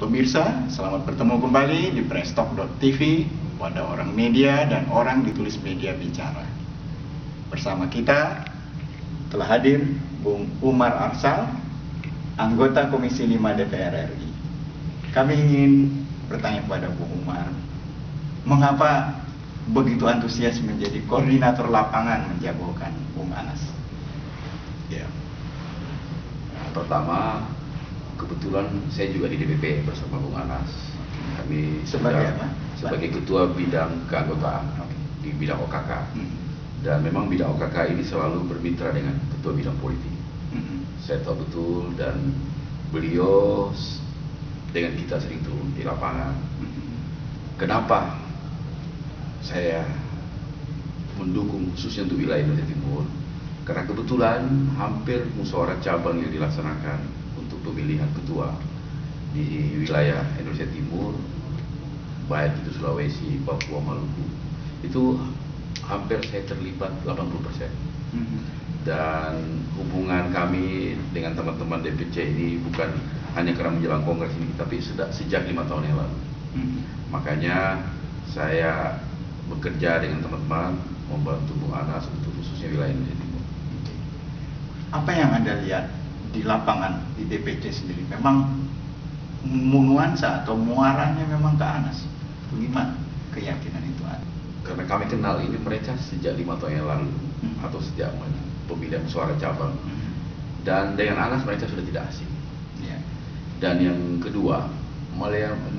Pemirsa, selamat bertemu kembali di Presstalk.tv, pada orang media dan orang ditulis media bicara. Bersama kita telah hadir Bung Umar Arsal, anggota Komisi 5 DPR RI. Kami ingin bertanya kepada Bung Umar, mengapa begitu antusias menjadi koordinator lapangan menjagokan Bung Anas? Ya, pertama kebetulan saya juga di DPP bersama Bung Anas. Kami Sebagai apa? Sebagai ketua bidang keanggotaan di bidang OKK. Dan memang bidang OKK ini selalu bermitra dengan ketua bidang politik. Saya tahu betul, dan beliau dengan kita sering turun di lapangan. Kenapa saya mendukung khususnya untuk wilayah Indonesia Timur? Karena kebetulan hampir musyawarah cabang yang dilaksanakan untuk pemilihan ketua di wilayah Indonesia Timur, baik itu Sulawesi, Papua, Maluku, itu hampir saya terlibat 80%. Dan hubungan kami dengan teman-teman DPC ini bukan hanya karena menjelang kongres ini, tapi sudah sejak 5 tahun yang lalu. Makanya saya bekerja dengan teman-teman membantu Bung Anas untuk khususnya wilayah Indonesia Timur. Apa yang Anda lihat di lapangan di DPC sendiri? Memang nuansa atau muaranya memang ke Anas? Bagaimana keyakinan itu ada? Karena kami kenal ini mereka sejak 5 tahun yang lalu, atau sejak pemilihan suara cabang. Dan dengan Anas mereka sudah tidak asing. Dan yang kedua,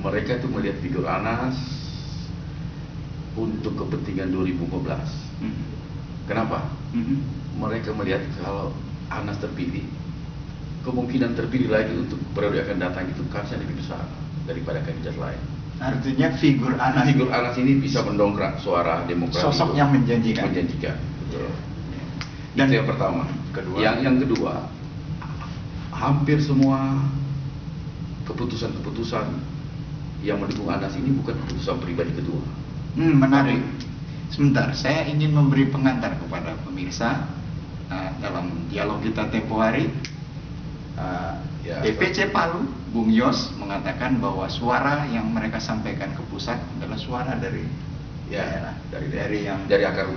mereka itu melihat figur Anas untuk kepentingan 2015. Kenapa? Mereka melihat kalau Anas terpilih, kemungkinan terpilih lagi untuk periode akan datang itu kansnya lebih besar daripada kandidat lain. Artinya figur Anas ini bisa mendongkrak suara Demokrat. Sosok yang menjanjikan. Betul. Dan itu yang pertama. Yang kedua, hampir semua keputusan-keputusan yang mendukung Anas ini bukan keputusan pribadi ketua. Menarik. Sebentar, saya ingin memberi pengantar kepada pemirsa dalam dialog kita tempo hari. DPC Palu, Bung Yos mengatakan bahwa suara yang mereka sampaikan ke pusat adalah suara dari daerah, dari akar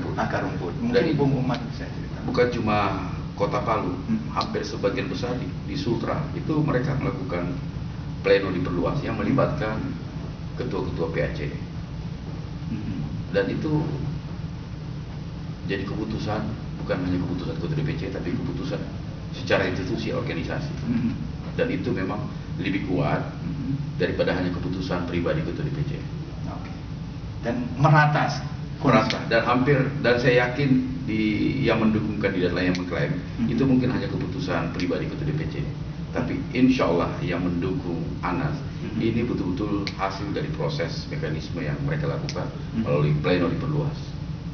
rumput. Mungkin Bung Umar bisa cerita. Bukan cuma Kota Palu, hampir sebagian besar di Sultra itu mereka melakukan pleno diperluas yang melibatkan ketua-ketua PAC. Dan itu jadi keputusan, bukan hanya keputusan ketua DPC, tapi keputusan secara institusi organisasi. Dan itu memang lebih kuat daripada hanya keputusan pribadi ketua DPC. Dan merata. Dan saya yakin yang mendukung kandidat lain yang mengklaim itu mungkin hanya keputusan pribadi ketua DPC. Tapi insya Allah yang mendukung Anas ini betul-betul hasil dari proses mekanisme yang mereka lakukan melalui pleno diperluas.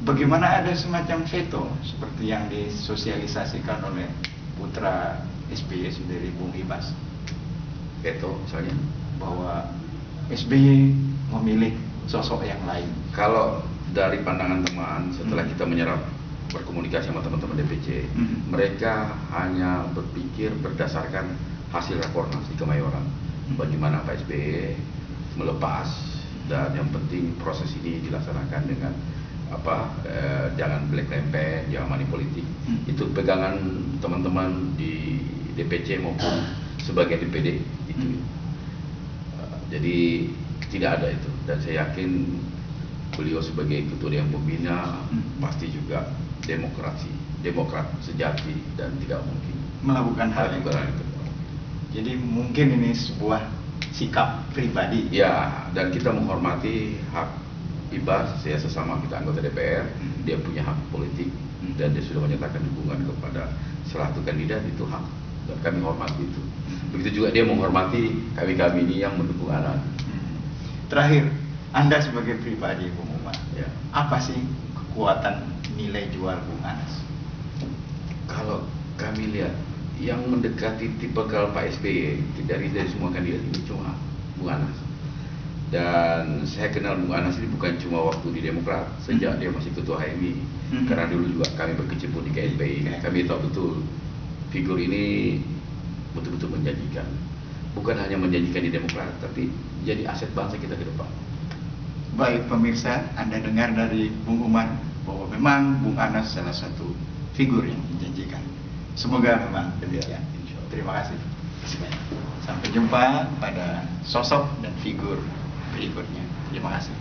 Bagaimana ada semacam veto seperti yang disosialisasikan oleh putra SBY dari Bung Ibas? Veto misalnya? Bahwa SBY memilih sosok yang lain. Kalau dari pandangan teman, setelah kita menyerap berkomunikasi sama teman-teman DPC, mereka hanya berpikir berdasarkan hasil rakornas di Kemayoran. Bagaimana Pak SBY melepas, dan yang penting proses ini dilaksanakan dengan jangan black campaign, jangan money politik. Itu pegangan teman-teman di DPC maupun sebagai DPD itu. Jadi tidak ada itu, dan saya yakin beliau sebagai ketua yang pembina pasti juga demokrat sejati dan tidak mungkin melakukan hal itu. Jadi mungkin ini sebuah sikap pribadi. Ya, dan kita menghormati hak Ibas, saya sesama kita anggota DPR, dia punya hak politik dan dia sudah menyatakan dukungan kepada salah satu kandidat, itu hak dan kami hormati itu. Begitu juga dia menghormati kami ini yang mendukung Anas. Terakhir, Anda sebagai pribadi Bung Umar, apa sih kekuatan nilai jual Bung Anas? Kalau kami lihat yang mendekati tipikal Pak SBY dari semua kandidat ini cuma Bung Anas. Dan saya kenal Bung Anas ini bukan cuma waktu di Demokrat, sejak dia masih ketua HMI. Karena dulu juga kami berkecimpung di KSPI. Kami tahu betul figur ini betul-betul menjanjikan. bukan hanya menjanjikan di Demokrat, tapi jadi aset bangsa kita ke depan. Baik pemirsa, Anda dengar dari Bung Umar bahwa memang Bung Anas salah satu figur yang menjanjikan. Semoga memang demikian. Terima kasih. Sampai jumpa pada sosok dan figur berikutnya. Terima kasih.